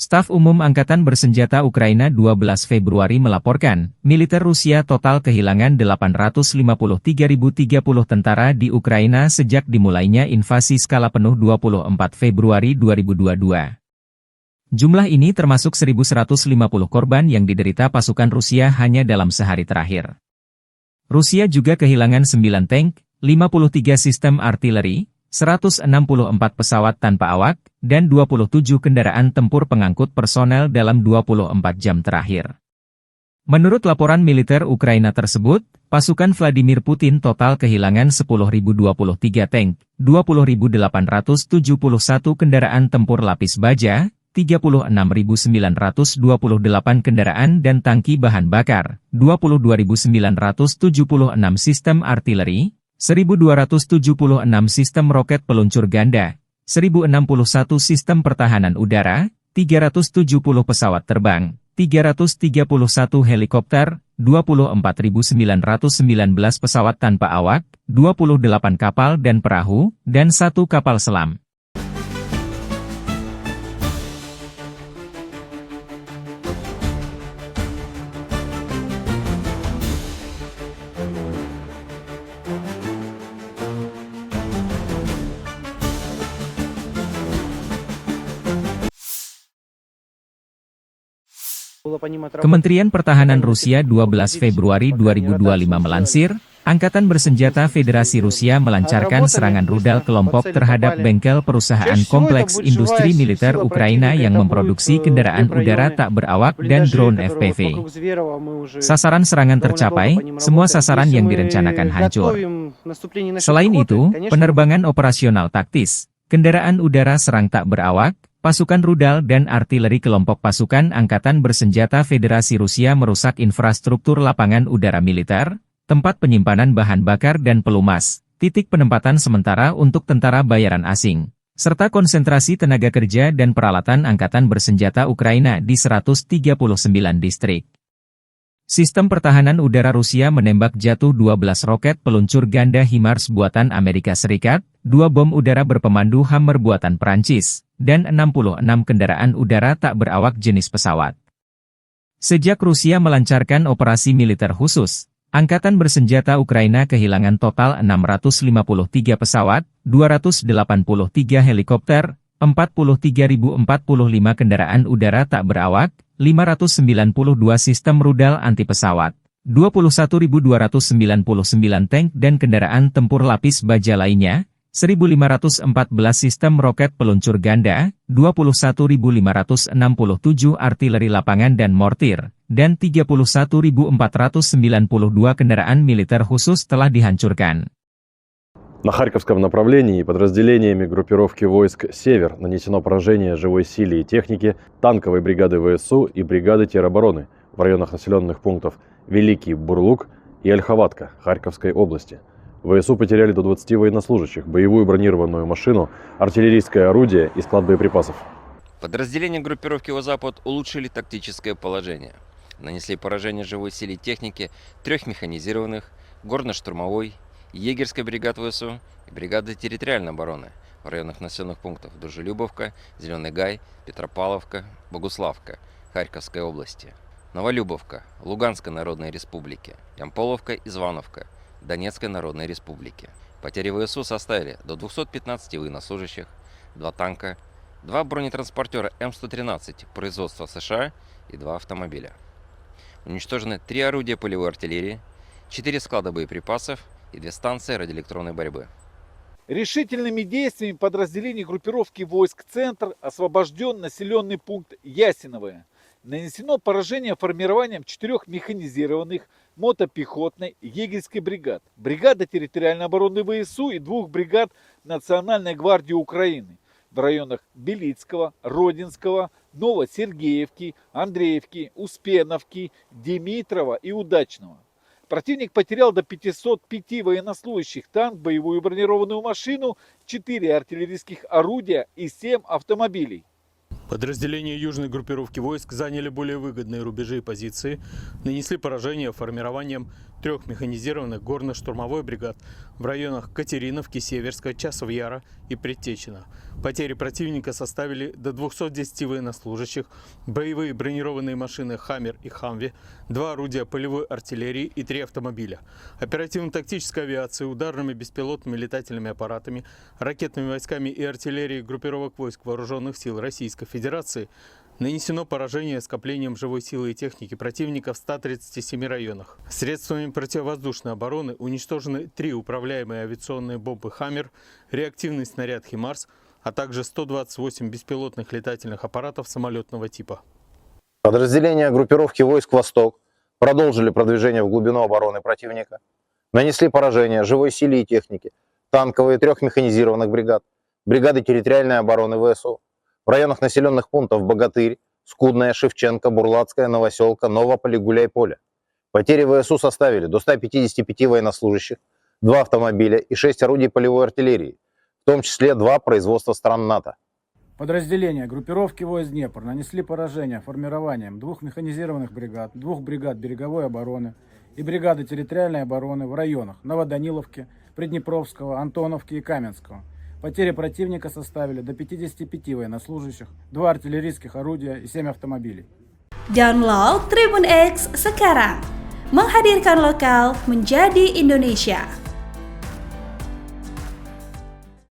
Staf Umum Angkatan Bersenjata Ukraina 12 Februari melaporkan, militer Rusia total kehilangan 853.030 tentara di Ukraina sejak dimulainya invasi skala penuh 24 Februari 2022. Jumlah ini termasuk 1.150 korban yang diderita pasukan Rusia hanya dalam sehari terakhir. Rusia juga kehilangan 9 tank, 53 sistem artileri, 164 pesawat tanpa awak, dan 27 kendaraan tempur pengangkut personel dalam 24 jam terakhir. Menurut laporan militer Ukraina tersebut, pasukan Vladimir Putin total kehilangan 10.023 tank, 20.871 kendaraan tempur lapis baja, 36.928 kendaraan dan tangki bahan bakar, 22.976 sistem artileri, 1.276 sistem roket peluncur ganda, 1.061 sistem pertahanan udara, 370 pesawat terbang, 331 helikopter, 24.919 pesawat tanpa awak, 28 kapal dan perahu, dan 1 kapal selam. Kementerian Pertahanan Rusia 12 Februari 2025 melansir, Angkatan Bersenjata Federasi Rusia melancarkan serangan rudal kelompok terhadap bengkel perusahaan kompleks industri militer Ukraina yang memproduksi kendaraan udara tak berawak dan drone FPV. Sasaran serangan tercapai, semua sasaran yang direncanakan hancur. Selain itu, penerbangan operasional taktis, kendaraan udara serang tak berawak, pasukan rudal dan artileri kelompok pasukan Angkatan Bersenjata Federasi Rusia merusak infrastruktur lapangan udara militer, tempat penyimpanan bahan bakar dan pelumas, titik penempatan sementara untuk tentara bayaran asing, serta konsentrasi tenaga kerja dan peralatan Angkatan Bersenjata Ukraina di 139 distrik. Sistem pertahanan udara Rusia menembak jatuh 12 roket peluncur ganda HIMARS buatan Amerika Serikat, 2 bom udara berpemandu Hammer buatan Prancis, dan 66 kendaraan udara tak berawak jenis pesawat. Sejak Rusia melancarkan operasi militer khusus, Angkatan Bersenjata Ukraina kehilangan total 653 pesawat, 283 helikopter, 43.045 kendaraan udara tak berawak, 592 sistem rudal anti-pesawat, 21.299 tank dan kendaraan tempur lapis baja lainnya, 1.514 sistem roket peluncur ganda, 21.567 artileri lapangan dan mortir, dan 31.492 kendaraan militer khusus telah dihancurkan. На Харьковском направлении подразделениями группировки войск «Север» нанесено поражение живой силе и технике танковой бригады ВСУ и бригады теробороны в районах населенных пунктов Великий Бурлук и Ольховатка Харьковской области. ВСУ потеряли до 20 военнослужащих, боевую бронированную машину, артиллерийское орудие и склад боеприпасов. Подразделения группировки «О-Запад» улучшили тактическое положение. Нанесли поражение живой силе техники 3 механизированных, горно-штурмовой, егерской бригад ВСУ и бригады территориальной обороны в районах населенных пунктов Дружелюбовка, Зеленый Гай, Петропавловка, Богуславка Харьковской области, Новолюбовка Луганской Народной Республики, Ямполовка и Звановка Донецкой Народной Республики. Потери ВСУ составили до 215 военнослужащих, 2 танка, 2 бронетранспортера М113 производства США и 2 автомобиля. Уничтожены 3 орудия полевой артиллерии, 4 склада боеприпасов и 2 станции радиоэлектронной борьбы. Решительными действиями подразделений группировки войск «Центр» освобожден населенный пункт Ясиновое. Нанесено поражение формированием 4 механизированных мотопехотной егерской бригад, бригады территориальной обороны ВСУ и 2 бригад Национальной гвардии Украины в районах Белицкого, Родинского, Новосергеевки, Андреевки, Успеновки, Димитрова и Удачного. Противник потерял до 505 военнослужащих, танк, боевую бронированную машину, 4 артиллерийских орудия и 7 автомобилей. Подразделения южной группировки войск заняли более выгодные рубежи и позиции, нанесли поражение формированием 3 механизированных горно-штурмовой бригад в районах Катериновки, Северска, Часов Яра и Предтечина. Потери противника составили до 210 военнослужащих, боевые бронированные машины «Хаммер» и «Хамви», 2 орудия полевой артиллерии и 3 автомобиля. Оперативно-тактической авиацией, ударными беспилотными летательными аппаратами, ракетными войсками и артиллерией группировок войск Вооруженных сил Российской Федерации нанесено поражение скоплением живой силы и техники противника в 137 районах. Средствами противовоздушной обороны уничтожены 3 управляемые авиационные бомбы «Хаммер», реактивный снаряд «Химарс», а также 128 беспилотных летательных аппаратов самолетного типа. Подразделения группировки войск «Восток» продолжили продвижение в глубину обороны противника, нанесли поражение живой силе и технике, танковые 3 механизированных бригад, бригады территориальной обороны ВСУ, в районах населенных пунктов Богатырь, Скудная, Шевченко, Бурлацкая, Новоселка, Новополе, Гуляйполе. Потери ВСУ составили до 155 военнослужащих, 2 автомобиля и 6 орудий полевой артиллерии, в том числе 2 производства стран НАТО. Подразделения группировки войск Днепр нанесли поражение формированием 2 механизированных бригад, 2 бригад береговой обороны и бригады территориальной обороны в районах Новоданиловки, Приднепровского, Антоновки и Каменского. Потери противника составили до 55 военнослужащих, 2 артиллерийских орудия и 7 автомобилей. Download Tribun X sekarang, menghadirkan lokal menjadi Indonesia.